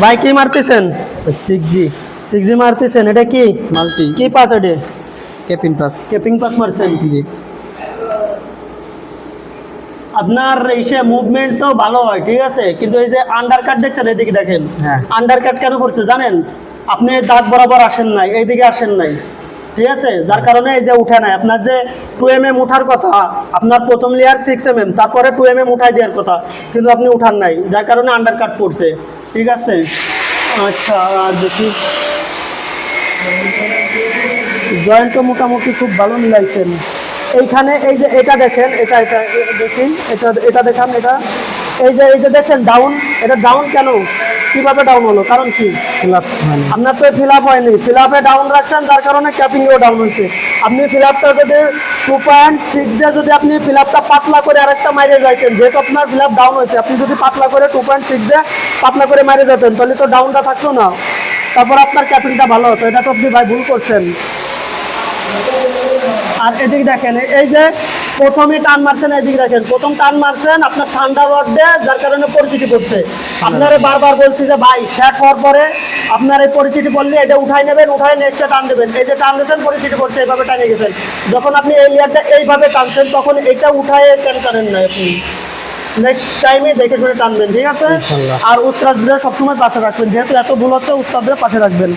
ভাই কি মারতেছেন? 6G 6G মারতেছেন, এটা কি মাল্টি কি পাস? এটা কেপিং পাস। কেপিং পাস মারছেন? জি। আপনার এসে মুভমেন্ট তো ভালো হয়, ঠিক আছে, কিন্তু এই যে আন্ডার কাট দেখছেন, এদিকে দেখেন। হ্যাঁ। আন্ডার কাট কেন করছে জানেন? আপনি দাঁত বরাবর আসেন নাই, এইদিকে আসেন নাই, ঠিক আছে, যার কারণে এই যে উঠে নাই। আপনার যে 2mm উঠার কথা, আপনার প্রথম লেয়ার 6mm, তারপরে 2mm উঠাই দেওয়ার কথা, কিন্তু আপনি উঠান নাই, যার কারণে আন্ডার কাট পড়ছে, ঠিক আছে। আচ্ছা, আর দেখি জয়েন্ট তো মোটামুটি খুব ভালো মিলাইছেন। এইখানে এই যে এটা দেখেন, এটা এটা দেখেন, এটা দেখান, এটা এই যে দেখছেন ডাউন, এটা ডাউন কেন, কিভাবে ডাউন হলো, কারণ কি? ফিল আপ হয়নি। আপনার তো ফিল আপ হয়নি, ফিল আপে ডাউন রাখছেন, যার কারণে ক্যাপিংও ডাউন হয়েছে। আপনি ফিল আপটা যদি 2.6 দিয়ে যদি আপনি ফিল আপটা পাতলা করে আরেকটা মাইরে যাইতেন, যেহেতু আপনার ফিল আপ ডাউন হয়েছে, আপনি যদি পাতলা করে 2.6 দিয়ে পাতলা করে মাইরে যেতেন, তাহলে তো ডাউনটা থাকতো না, তারপর আপনার ক্যাপিংটা ভালো হতো। এটা তো আপনি ভাই ভুল করছেন। আর এদিকে দেখেন, এই যে প্রথমে টান মারছেন, এদিকে দেখেন, প্রথম টান মারছেন আপনার ঠান্ডা রড দিয়ে, যার কারণে পরিচিতি করছে। আপনারা বারবার বলছি যে ভাই সেট হওয়ার পরে আপনার এই পরিচিতি বললে এটা উঠাই নেবেন, উঠাই নেক্সটে টান দেবেন। এই যে টান দিয়েছেন, পরিচিতি করছে, এইভাবে টানে গেছেন। যখন আপনি এই লেয়ারটা এইভাবে টানছেন, তখন এটা উঠায় কেন টানেন না আপনি? নেক্সট টাইমে দেখে শুনে টানবেন, ঠিক আছে। ইনশাআল্লাহ। আর উস্তাদদের সবসময় পাশে রাখবেন, যেহেতু এত ভুল হচ্ছে, উস্তাদদের পাশে রাখবেন।